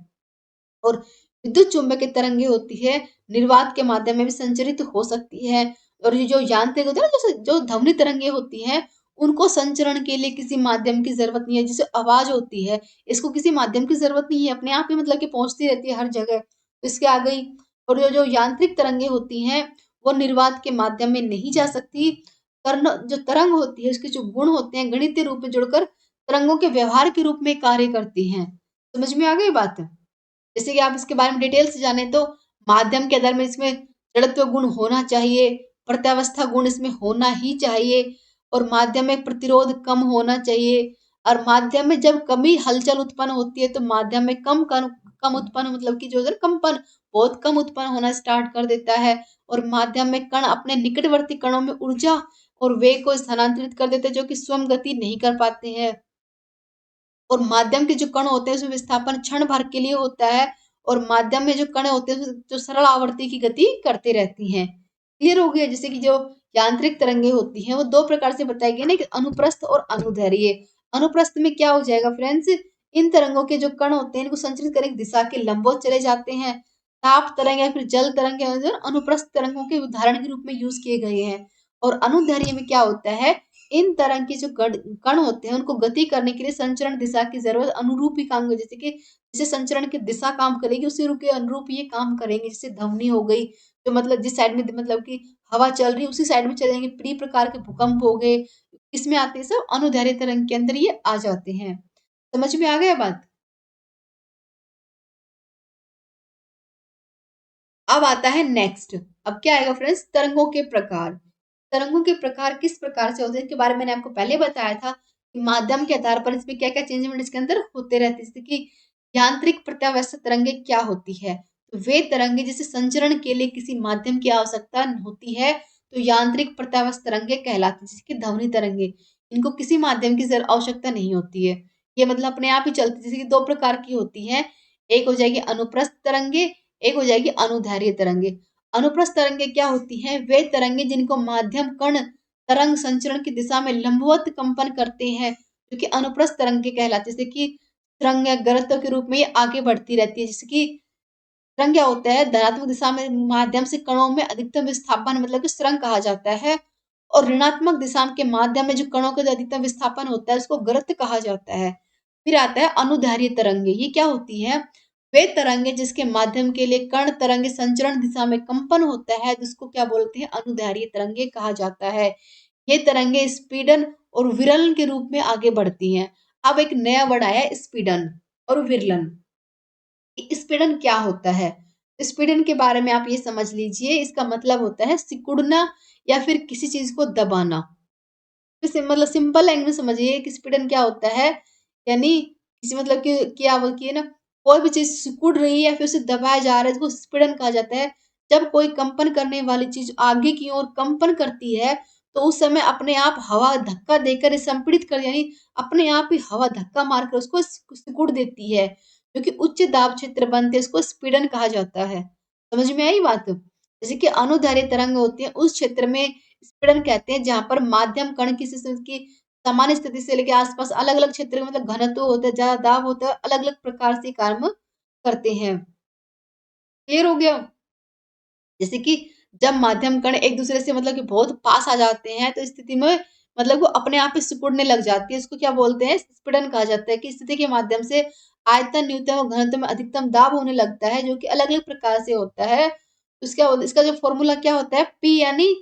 और विद्युत चुंबकीय तरंगे होती है, निर्वात के माध्यम में भी संचरित हो सकती है। और ये जो यांत्रिक होते हैं ना, जैसे जो ध्वनि तरंगे होती हैं, उनको संचरण के लिए किसी माध्यम की जरूरत नहीं है। जैसे आवाज होती है, इसको किसी माध्यम की जरूरत नहीं है, अपने आप ही मतलब कि पहुंचती रहती है हर जगह। इसके आ गई। और जो जो यांत्रिक तरंगे होती हैं, वो निर्वात के माध्यम में नहीं जा सकती। कर्ण जो तरंग होती है, उसके जो गुण होते हैं गणितीय रूप में जुड़कर तरंगों के व्यवहार के रूप में कार्य करती हैं। समझ में आ गई बात? जैसे कि आप इसके बारे में डिटेल से जाने तो माध्यम के आधार में इसमें जड़त्व गुण होना चाहिए, प्रत्यावस्था गुण इसमें होना ही चाहिए, और माध्यम में प्रतिरोध कम होना चाहिए। और माध्यम में जब कमी हलचल उत्पन्न होती है तो माध्यम में कम उत्पन्न मतलब कि जो है कंपन बहुत कम उत्पन्न होना स्टार्ट कर देता है। और माध्यम में कण अपने निकटवर्ती कणों में ऊर्जा और वेग को स्थानांतरित कर देते हैं जो कि स्वयं गति नहीं कर पाते हैं। और माध्यम के जो कण होते हैं उसमें विस्थापन क्षण भर के लिए होता है। और माध्यम में जो कण होते हैं जो सरल आवर्ती की गति करते रहती हैं। क्लियर हो गया? जैसे कि जो यांत्रिक तरंगे होती हैं वो दो प्रकार से बताई गई ना, कि अनुप्रस्थ और अनुदैर्ध्य। अनुप्रस्थ में क्या हो जाएगा फ्रेंड्स? इन तरंगों के जो कण होते हैं इनको संचरित करने की दिशा के लंबवत चले जाते हैं। ताप तरंग या फिर जल तरंग अनुप्रस्थ तरंगों के उदाहरण के रूप में यूज किए गए हैं। और अनुदैर्ध्य में क्या होता है? इन तरंग के जो कण होते हैं उनको गति करने के लिए संचरण दिशा की जरूरत अनुरूप ही काम जैसे कि जैसे संचरण की दिशा काम करेगी उसी रूप के अनुरूप ये काम करेंगे। जैसे ध्वनि हो गई, तो मतलब जिस साइड में मतलब कि हवा चल रही है उसी साइड में चलेंगे। प्री प्रकार के भूकंप हो गए, इसमें आते हैं सब अनुदैर्ध्य तरंग के अंदर ये आ जाते हैं। समझ में आ गया बात? अब आता है नेक्स्ट। अब क्या आएगा फ्रेंड्स? तरंगों के प्रकार। तरंगों के प्रकार किस प्रकार से होते हैं इसके बारे में मैंने आपको पहले बताया था कि माध्यम के आधार पर इसमें क्या क्या चेंजमेंट इसके अंदर होते रहते हैं। जैसे कि यांत्रिक प्रत्यावर्त तरंगे क्या होती है? तो वे तरंगे जिसे संचरण के लिए किसी माध्यम की आवश्यकता होती है तो यांत्रिक प्रत्यावर्त तरंगे कहलाती है। जैसे कि ध्वनि तरंगे, इनको किसी माध्यम की आवश्यकता नहीं होती है, ये मतलब अपने आप ही चलती है। जैसे कि दो प्रकार की होती है, एक हो जाएगी अनुप्रस्थ तरंगे, एक हो जाएगी अनुदैर्ध्य तरंगे। अनुप्रस्थ तरंगे क्या होती हैं? वे तरंगे जिनको माध्यम कण तरंग संचरण की दिशा में लंबवत कंपन करते हैं, जो कि अनुप्रस्थ तरंगे कहलाते हैं। जैसे कि तरंग या गरत्व के रूप में ये आगे बढ़ती रहती है। जैसे कि तरंग क्या होता है? धनात्मक दिशा में माध्यम से कणों में अधिकतम विस्थापन मतलब कि तरंग कहा जाता है। और ऋणात्मक दिशा के माध्यम में जो कणों का जो अधिकतम विस्थापन होता है उसको गरत कहा जाता है। फिर आता है अनुदैर्ध्य तरंगे। ये क्या होती है? वे तरंगे जिसके माध्यम के लिए कण तरंगे संचरण दिशा में कंपन होता है जिसको क्या बोलते हैं? अनुदैर्ध्य तरंगे कहा जाता है। ये तरंगे स्पीडन और विरलन के रूप में आगे बढ़ती हैं। अब एक नया वर्ड आया है, स्पीडन और विरलन। स्पीडन क्या होता है? स्पीडन के बारे में आप ये समझ लीजिए, इसका मतलब होता है सिकुड़ना या फिर किसी चीज को दबाना। मतलब सिंपल लैंग्वेज में समझिए कि स्पीडन क्या होता है। यानी किसी मतलब कि क्या बोलती है ना, कोई भी चीज सिकुड़ रही है या फिर उसे दबाया जा रहा है इसको स्पीडन कहा जाता है। जब कोई कंपन करने वाली चीज आगे की ओर कंपन करती है तो उस समय अपने आप हवा धक्का देकर संपीड़ित कर, यानी अपने आप ही हवा धक्का मारकर उसको सिकुड़ देती है, जो कि उच्च दाब क्षेत्र बनते हैं उसको स्पीडन कहा जाता है। समझ में आई बात? जैसे कि अनुदैर्ध्य तरंग होती है उस क्षेत्र में स्पीडन कहते हैं जहां पर माध्यम कण किसी की सामान्य स्थिति से लेकर आसपास अलग अलग क्षेत्र में मतलब घनत्व होता है, ज्यादा दाब होता है, अलग अलग प्रकार से कार्य करते हैं। क्लियर हो गया? जैसे कि जब माध्यम कण एक दूसरे से मतलब कि बहुत पास आ जाते हैं तो स्थिति में मतलब वो अपने आप ही सिकुड़ने लग जाती है। इसको क्या बोलते हैं? स्पीडन कहा जाता है। कि स्थिति के माध्यम से आयतन, न्यूनतम और घनत्व में अधिकतम दाब होने लगता है जो कि अलग अलग प्रकार से होता है। उसका इसका जो फॉर्मूला क्या होता है? पी यानी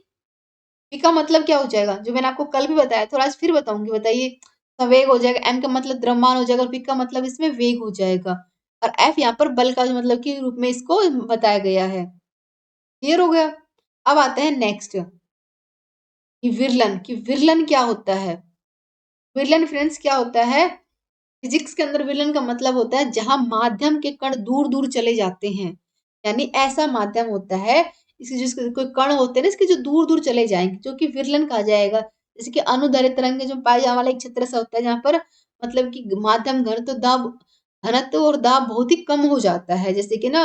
पी का मतलब क्या हो जाएगा? जो मैंने आपको कल भी बताया, थोड़ा आज फिर बताऊंगी, बताइए। वेग हो जाएगा, एम का मतलब द्रव्यमान हो जाएगा और पी का मतलब इसमें वेग हो जाएगा। और एफ यहाँ पर बल का मतलब कि रूप में इसको बताया गया है। क्लियर हो गया। अब आते हैं नेक्स्ट कि विरलन, कि विरलन क्या होता है। विरलन फ्रेंड्स क्या होता है, फिजिक्स के अंदर विलन का मतलब होता है जहां माध्यम के कण दूर दूर चले जाते हैं, यानी ऐसा माध्यम होता है इसके जिसके कोई कण होते हैं ना इसके जो दूर दूर चले जाएंगे, जो कि विरलन कहा जाएगा। जैसे कि अनुदैर्ध्य तरंग जो पाए जाने वाला एक क्षेत्र ऐसा होता है जहां पर मतलब कि माध्यम घनत्व और दाब बहुत ही कम हो जाता है। जैसे कि ना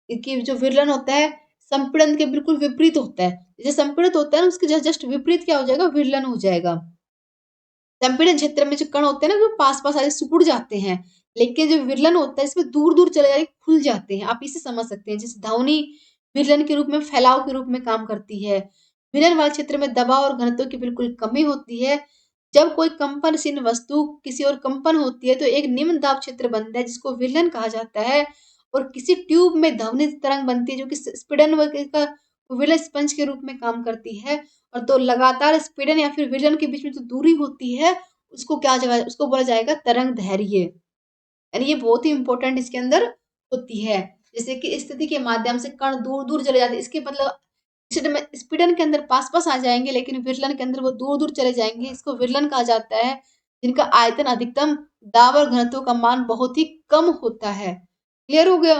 कि जो विरलन होता है संपीड़न के बिल्कुल विपरीत होता है। जैसे संपीड़ित होता है ना उसके जस्ट विपरीत क्या हो जाएगा, विरलन हो जाएगा। संपीड़न क्षेत्र में जो कण होते हैं ना वो पास पास आके सिकुड़ जाते हैं, लेकिन जो विरलन होता है इसमें दूर दूर चले जाके खुल जाते हैं। आप इसे समझ सकते हैं। जैसे ध्वनि विरलन के रूप में फैलाव के रूप में काम करती है। विरलन वाले क्षेत्र में दबाव और घनत्व की बिल्कुल कमी होती है। जब कोई कंपनशील वस्तु किसी और कंपन होती है तो एक निम्न दाब क्षेत्र बनता है जिसको विरलन कहा जाता है। और किसी ट्यूब में ध्वनि तरंग बनती है जो कि स्पीडन का विरल स्पंज के रूप में काम करती है। और तो लगातार स्पीडन या फिर विरलन के बीच में जो दूरी होती है उसको क्या जगह उसको बोला जाएगा तरंग दैर्घ्य। यानी ये बहुत ही इंपॉर्टेंट इसके अंदर होती है। जैसे कि स्थिति के माध्यम से कण दूर दूर चले जाते हैं, इसके मतलब स्पीडन के अंदर पास पास आ जाएंगे लेकिन विरलन के अंदर वो दूर दूर चले जाएंगे, इसको विरलन कहा जाता है। जिनका आयतन अधिकतम दाब और घनत्व का मान बहुत ही कम होता है। क्लियर हो गया।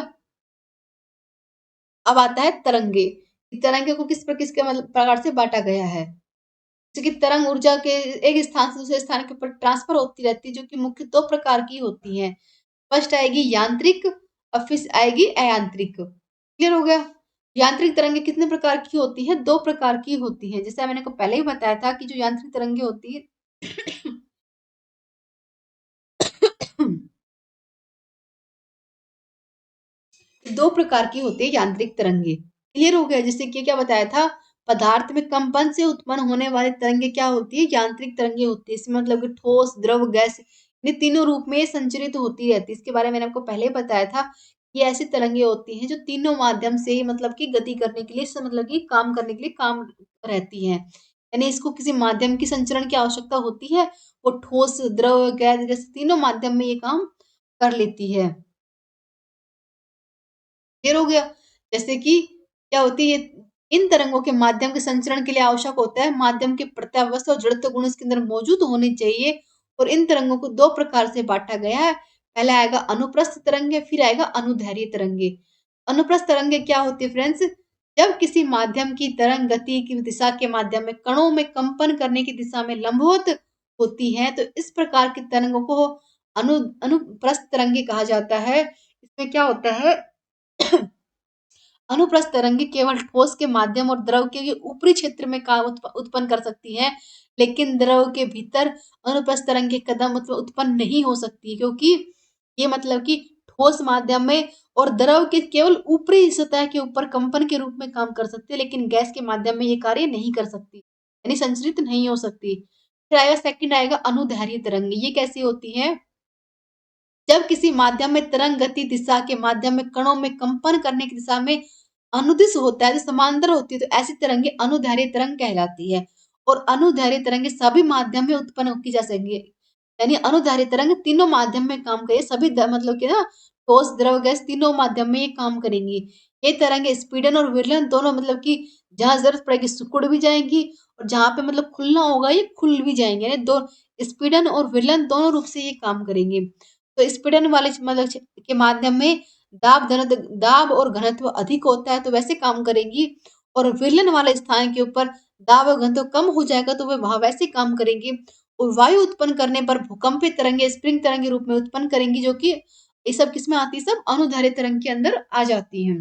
अब आता है तरंगे। तरंगे को किस मतलब प्रकार से बांटा गया है। जैसे कि तरंग ऊर्जा के एक स्थान से दूसरे स्थान के ऊपर ट्रांसफर होती रहती है, जो कि मुख्य दो प्रकार की होती है। फर्स्ट आएगी यांत्रिक और फिर आएगी अयांत्रिक। क्लियर हो गया। यांत्रिक तरंगे कितने प्रकार की होती है, दो प्रकार की होती है। जैसे मैंने को पहले ही बताया था कि जो यांत्रिक तरंगे होती है दो प्रकार की होती है यांत्रिक तरंगे। क्लियर हो गया। जैसे कि क्या बताया था, पदार्थ में कंपन से उत्पन्न होने वाली तरंगे क्या होती है, यांत्रिक तरंगे होती है। इसमें मतलब कि ठोस द्रव गैस ये तीनों रूप में संचरित होती रहती है। इसके बारे में मैंने आपको पहले बताया था। ये ऐसी तरंगे होती हैं जो तीनों माध्यम से मतलब कि गति करने के लिए मतलब कि काम करने के लिए काम रहती है। यानी इसको किसी माध्यम की संचरण की आवश्यकता होती है। वो ठोस द्रव गैस जैसे तीनों माध्यम में ये काम कर लेती है। क्लियर हो गया। जैसे कि क्या होती है, इन तरंगों के माध्यम के संचरण के लिए आवश्यक होता है माध्यम के प्रत्यावर्त और जड़त्व गुण इसके अंदर मौजूद होने चाहिए। और इन तरंगों को दो प्रकार से बांटा गया है। पहला आएगा अनुप्रस्थ तरंगे, फिर आएगा अनुदैर्घ्य तरंगे। अनुप्रस्थ तरंगे क्या होती है फ्रेंड्स, जब किसी माध्यम की तरंग गति की दिशा के माध्यम में कणों में कंपन करने की दिशा में लंबवत होती है तो इस प्रकार की तरंगों को अनुप्रस्थ तरंगे कहा जाता है। इसमें क्या होता है अनुप्रस्थ तरंगे केवल ठोस के माध्यम और द्रव के ऊपरी क्षेत्र में काम उत्पन्न कर सकती हैं, लेकिन द्रव के भीतर अनुप्रस्थ तरंगे कदम उत्पन्न नहीं हो सकती, क्योंकि ये मतलब कि ठोस माध्यम में और द्रव के केवल ऊपरी सतह के ऊपर कंपन के रूप में काम कर सकती है, लेकिन गैस के माध्यम में ये कार्य नहीं कर सकती, यानी संचरित नहीं हो सकती। फिर आएगा सेकंड आएगा अनुदैर्घ्य तरंगे। ये कैसी होती है, जब किसी माध्यम में तरंग गति दिशा के माध्यम में कणों में कंपन करने की दिशा में अनुदिश होता है, जो समांतर होती है, तो ऐसी तरंगे अनुदैर्घ्य तरंग कहलाती है। और अनुदैर्घ्य तरंगे सभी माध्यम में उत्पन्न की जा सकेंगे, यानी अनुदैर्घ्य तरंग तीनों माध्यम में काम करेगी। सभी मतलब कि ना ठोस द्रव गैस तीनों माध्यम में ये काम करेंगी। ये तरंगे स्पीडन और विरलन दोनों मतलब कि जहां जरूरत पड़ेगी सिकुड़ भी जाएंगी और जहां पे मतलब खुलना होगा ये खुल भी जाएंगे, यानी दो स्पीडन और विरलन दोनों रूप से ये काम करेंगे। तो स्पीडन वाले मतलब के माध्यम में दाब और घनत्व अधिक होता है तो वैसे काम करेंगी, और विरलन वाले स्थान के ऊपर दाब और घनत्व कम हो जाएगा तो वे वहां वैसे काम करेंगे। और वायु उत्पन्न करने पर भूकंपीय तरंगे स्प्रिंग तरंग के रूप में उत्पन्न करेंगी, जो कि ये सब किसमें आती है, सब अनुदैर्घ्य तरंग के अंदर आ जाती हैं।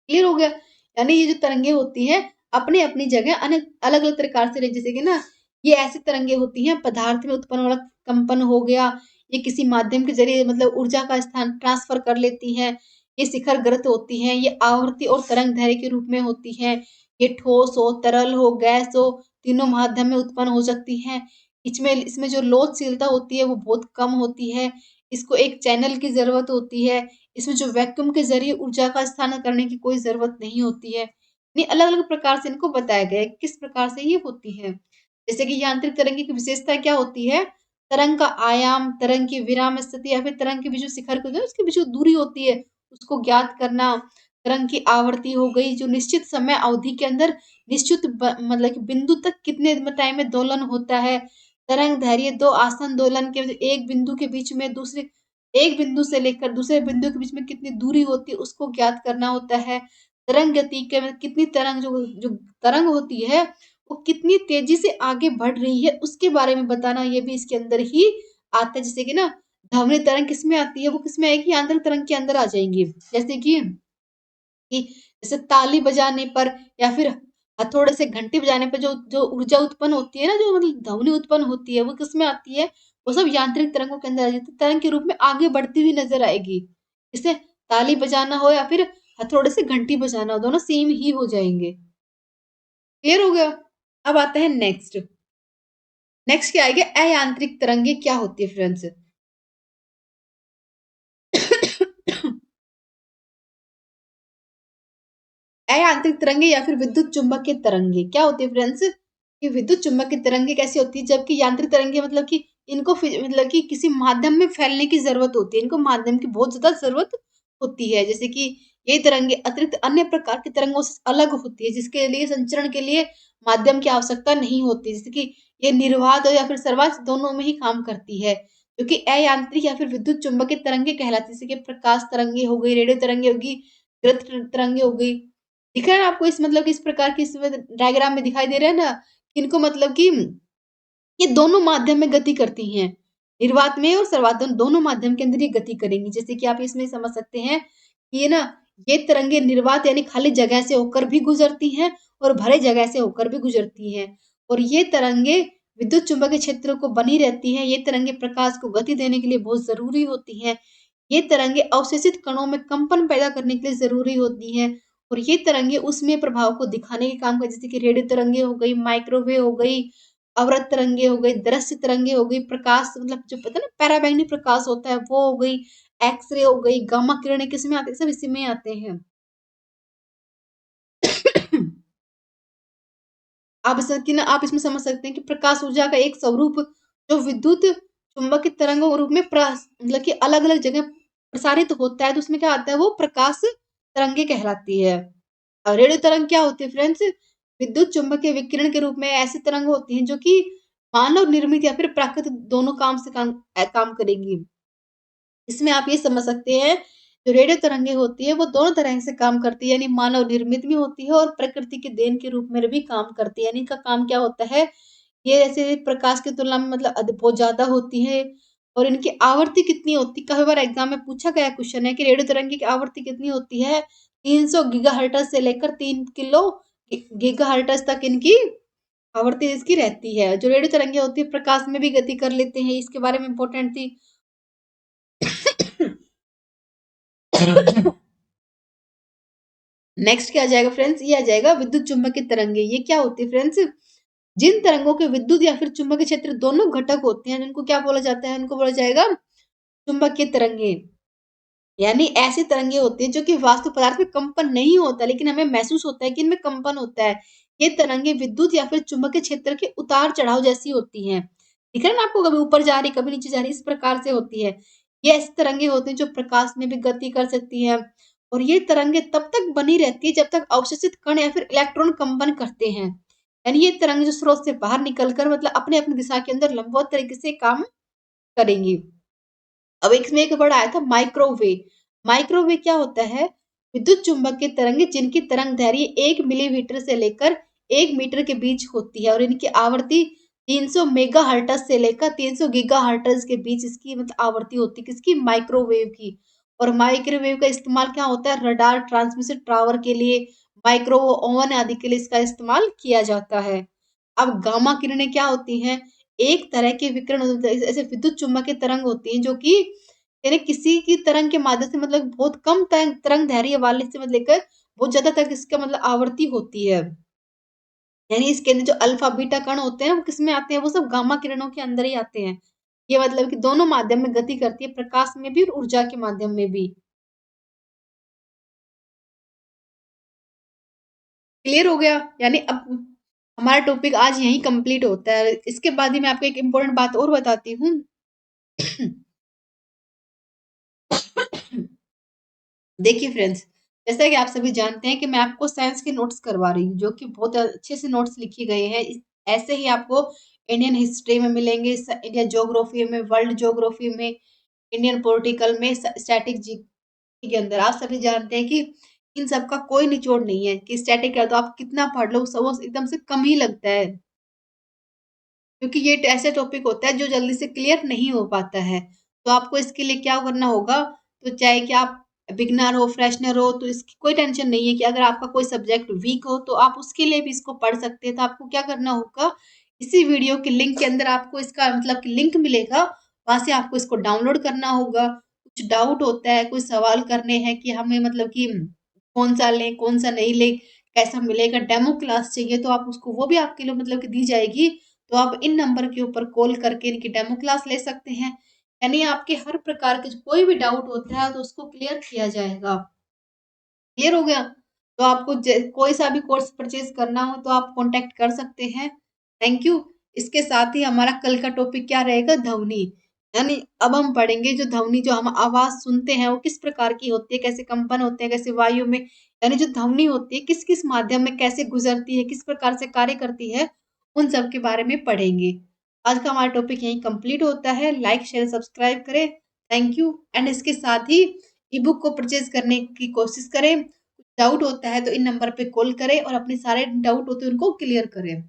क्लियर हो गया। यानी ये जो तरंगे होती है अपनी अपनी जगह अलग अलग प्रकार से, जैसे कि ना ये ऐसी तरंगे होती हैं पदार्थ में उत्पन्न वाला कंपन हो गया, ये किसी माध्यम के जरिए मतलब ऊर्जा का स्थान ट्रांसफर कर लेती हैं। ये शिखर ग्रत होती हैं, ये आवर्ती और तरंग दैर्घ्य के रूप में होती हैं। ये ठोस हो तरल हो गैस हो तीनों माध्यम में उत्पन्न हो सकती हैं। इसमें इसमें जो लोचशीलता होती है वो बहुत कम होती है। इसको एक चैनल की जरूरत होती है। इसमें जो वैक्यूम के जरिए ऊर्जा का स्थानांतरण करने की कोई जरूरत नहीं होती है। ये अलग अलग प्रकार से इनको बताया गया है किस प्रकार से ये होती है। जैसे कि यांत्रिक तरंगे की विशेषता क्या होती है, तरंग का आयाम, तरंग की विराम स्थिति या फिर तरंग के बीच में शिखर को जो उसके बीच में दूरी होती है उसको ज्ञात करना, तरंग की आवर्ती हो गई जो निश्चित समय अवधि के अंदर निश्चित मतलब कि बिंदु तक कितने टाइम में दोलन होता है, तरंग धैर्य दो आसन दोलन के एक बिंदु के बीच में दूसरे एक बिंदु से लेकर दूसरे बिंदु के बीच में कितनी दूरी होती है उसको ज्ञात करना होता है, तरंग गति के कितनी तरंग जो जो तरंग होती है वो कितनी तेजी से आगे बढ़ रही है उसके बारे में बताना, ये भी इसके अंदर ही आता है। जैसे कि ना ध्वनि तरंग किसमें आती है, वो किसमें आएगी, आंतरिक तरंग के अंदर आ जाएंगी। जैसे कि जैसे ताली बजाने पर या फिर हथौड़े से घंटी बजाने पर जो जो ऊर्जा उत्पन्न होती है ना, जो मतलब ध्वनि उत्पन्न होती है वो किसमें आती है, वो सब यांत्रिक तरंगों के अंदर आ जाती है, तरंग के रूप में आगे बढ़ती हुई नजर आएगी। जैसे ताली बजाना हो या फिर हथौड़े से घंटी बजाना हो, दोनों सेम ही हो जाएंगे। क्लियर हो गया। अब आता है नेक्स्ट। नेक्स्ट क्या आएगा, अयांत्रिक तरंगे क्या होती है फ्रेंड्स। अयांत्रिक तरंगे या फिर विद्युत चुंबकीय तरंगे क्या होती है फ्रेंड्स, कि विद्युत चुंबकीय तरंगे कैसी होती है, जबकि यांत्रिक तरंगे मतलब कि इनको मतलब कि किसी माध्यम में फैलने की जरूरत होती है, इनको माध्यम की बहुत ज्यादा जरूरत होती है। जैसे कि ये तरंगे अतिरिक्त अन्य प्रकार की तरंगों से अलग होती है जिसके लिए संचरण के लिए माध्यम की आवश्यकता नहीं होती, जैसे कि ये निर्वात या फिर सर्वात दोनों में ही काम करती है, जो कि अयांत्रिक या फिर विद्युत चुंबकीय तरंगे कहलाती है, जैसे कि प्रकाश तरंगे हो गई, रेडियो तरंगे होगी, गृत तरंगे हो गई। दिख रहा है ना आपको, इस मतलब कि इस प्रकार की इसमें डायग्राम में दिखाई दे रहा है ना, इनको मतलब कि ये दोनों माध्यम में गति करती हैं, निर्वात में और सर्वात दोनों माध्यम के अंदर ये गति करेंगी। जैसे कि आप इसमें समझ सकते हैं कि ये ना ये तरंगे निर्वात यानी खाली जगह से होकर भी गुजरती हैं और भरे जगह से होकर भी गुजरती हैं, और ये तरंगे विद्युत चुंबकीय क्षेत्र को बनी रहती हैं। ये तरंगे प्रकाश को गति देने के लिए बहुत जरूरी होती हैं। ये तरंगे अवशोषित कणों में कंपन पैदा करने के लिए जरूरी होती हैं, और ये तरंगे उसमें प्रभाव को दिखाने के काम कर, जैसे कि रेडियो तरंगे हो गई, माइक्रोवेव हो गई, अवरत तरंगे हो गई, दृश्य तरंगे हो गई, प्रकाश मतलब जो पता है ना पैराबैंगनी प्रकाश होता है वो हो गई, एक्सरे हो गई, गामा किरणें किसमें आते हैं, सब इसी में आते हैं। आप आप इसमें समझ सकते हैं कि प्रकाश ऊर्जा का एक स्वरूप जो विद्युत चुंबकीय तरंगों के रूप में मतलब कि अलग अलग जगह प्रसारित होता है, तो उसमें क्या आता है, वो प्रकाश तरंगे कहलाती है। और रेडियो तरंग क्या होती है फ्रेंड्स, विद्युत चुंबकीय विकिरण के रूप में ऐसी तरंग होती हैं जो कि मानव निर्मित या फिर प्राकृतिक दोनों काम करेंगी। इसमें आप ये समझ सकते हैं जो रेडियो तरंगे होती है वो दोनों तरह से काम करती है, यानी मानव निर्मित भी होती है और प्रकृति के देन के रूप में भी काम करती है। यानी इनका काम क्या होता है, ये ऐसे प्रकाश की तुलना में मतलब बहुत ज्यादा होती है, और इनकी आवर्ती कितनी होती है, कई बार एग्जाम में पूछा गया क्वेश्चन है कि रेडियो तरंगे की आवर्ती कितनी होती है, 300 गीगाहर्ट्ज से लेकर 3 किलो गीगाहर्ट्ज तक इनकी आवर्ती इसकी रहती है। जो रेडियो तरंगे होती है प्रकाश में भी गति कर लेते हैं, इसके बारे में इंपॉर्टेंट थी। नेक्स्ट क्या आ जाएगा फ्रेंड्स, ये आ जाएगा विद्युत चुंबकीय तरंगे। ये क्या होती है फ्रेंड्स, जिन तरंगों के विद्युत या फिर चुंबकीय क्षेत्र दोनों घटक होते हैं जिनको क्या बोला जाता है, उनको बोला जाएगा चुंबकीय तरंगे। यानी ऐसी तरंगे होती हैं जो कि वास्तु पदार्थ में कंपन नहीं होता लेकिन हमें महसूस होता है कि इनमें कंपन होता है। ये तरंगे विद्युत या फिर चुंबकीय क्षेत्र के उतार चढ़ाव जैसी होती हैं। दिख रहा है ना आपको, कभी ऊपर जा रही कभी नीचे जा रही, इस प्रकार से होती है। ये ऐसी तरंगे होती हैं जो प्रकाश में भी गति कर सकती है, और ये तरंगे तब तक बनी रहती है जब तक अवशोषित कण या फिर इलेक्ट्रॉन कंपन करते हैं। यानी ये तरंगे जो स्रोत से बाहर निकलकर मतलब अपने अपनी दिशा के अंदर लंबवत तरीके से काम करेंगी। अब इसमें एक वर्ड आया था माइक्रोवेव। माइक्रोवेव क्या होता है, विद्युत चुंबकीय तरंगे जिनकी तरंग दैर्घ्य 1 मिलीमीटर से लेकर 1 मीटर के बीच होती है, और इनकी आवृत्ति 300 मेगा हर्ट्ज से लेकर 300 गीगा हर्ट्ज के बीच इसकी मतलब आवृत्ति होती है, किसकी, माइक्रोवेव की। और माइक्रोवेव का इस्तेमाल क्या होता है, रडार, ट्रांसमिशन टावर के लिए, माइक्रोवेव ओवन आदि के लिए इसका इस्तेमाल किया जाता है। अब गामा किरणें क्या होती हैं, एक तरह के विकिरण ऐसे विद्युत चुम्बकीय तरंग होती हैं जो कि यानी किसी की तरंग के माध्यम से मतलब बहुत कम तरंग दैर्घ्य वाले से मतलब लेकर बहुत ज्यादा तक इसका मतलब आवृत्ति होती है। यानी इसके अंदर जो अल्फा बीटा कण होते हैं वो किसमें आते हैं, वो सब गामा किरणों के अंदर ही आते हैं। ये मतलब कि दोनों माध्यम में गति करती है, प्रकाश में भी और ऊर्जा के माध्यम में भी। क्लियर हो गया। यानी अब हमारा टॉपिक आज यहीं कंप्लीट होता है। इसके बाद ही मैं आपको एक इम्पोर्टेंट बात और बताती हूँ। देखिए फ्रेंड्स, जैसा कि आप सभी जानते हैं कि मैं आपको साइंस के नोट्स करवा रही हूँ, जो कि बहुत अच्छे से नोट्स लिखे गए हैं। ऐसे ही आपको इंडियन हिस्ट्री में मिलेंगे, इंडियन ज्योग्राफी में, वर्ल्ड ज्योग्राफी में, इंडियन पॉलिटिकल में, स्टैटिक जी के अंदर। आप सभी जानते हैं कि इन सब का कोई निचोड़ नहीं है कि स्टैटिक है तो आप कितना पढ़ लो, सब वो एकदम से कम ही लगता है, क्योंकि ये ऐसे टॉपिक होता है जो जल्दी से क्लियर नहीं हो पाता है। तो आपको इसके लिए क्या करना होगा, तो चाहे कि आप बिगनर हो, फ्रेशनर हो, तो इसकी कोई टेंशन नहीं है कि अगर आपका कोई सब्जेक्ट वीक हो तो आप उसके लिए भी इसको पढ़ सकते हैं। तो आपको क्या करना होगा, इसी वीडियो के लिंक के अंदर आपको इसका मतलब कि लिंक मिलेगा, वहां से आपको इसको डाउनलोड करना होगा। कुछ डाउट होता है, कोई सवाल करने हैं कि हमें मतलब कि कौन सा लें, कौन सा नहीं लें, कैसा मिलेगा, डेमो क्लास चाहिए तो आप उसको, वो भी आपके लिए मतलब कि दी जाएगी। तो आप इन नंबर के ऊपर कॉल करके इनकी डेमो क्लास ले सकते हैं। यानी आपके हर प्रकार के कोई भी डाउट होता है तो उसको क्लियर किया जाएगा। क्लियर हो गया? तो आपको कोई सा भी कोर्स परचेज करना हो तो आप कांटेक्ट कर सकते हैं। Thank you. इसके साथ ही हमारा कल का टॉपिक क्या रहेगा, ध्वनि। यानी अब हम पढ़ेंगे जो ध्वनि, जो हम आवाज सुनते हैं वो किस प्रकार की होती है, कैसे कंपन होते हैं, कैसे वायु में, यानी जो ध्वनि होती है किस किस माध्यम में कैसे गुजरती है, किस प्रकार से कार्य करती है, उन सब के बारे में पढ़ेंगे। आज का हमारा टॉपिक यहीं कंप्लीट होता है। लाइक शेयर सब्सक्राइब करें। Thank you. एंड इसके साथ ही ई बुक को परचेज करने की कोशिश करें। डाउट होता है तो इन नंबर पे कॉल करें और अपने सारे डाउट होते हैं उनको क्लियर करें।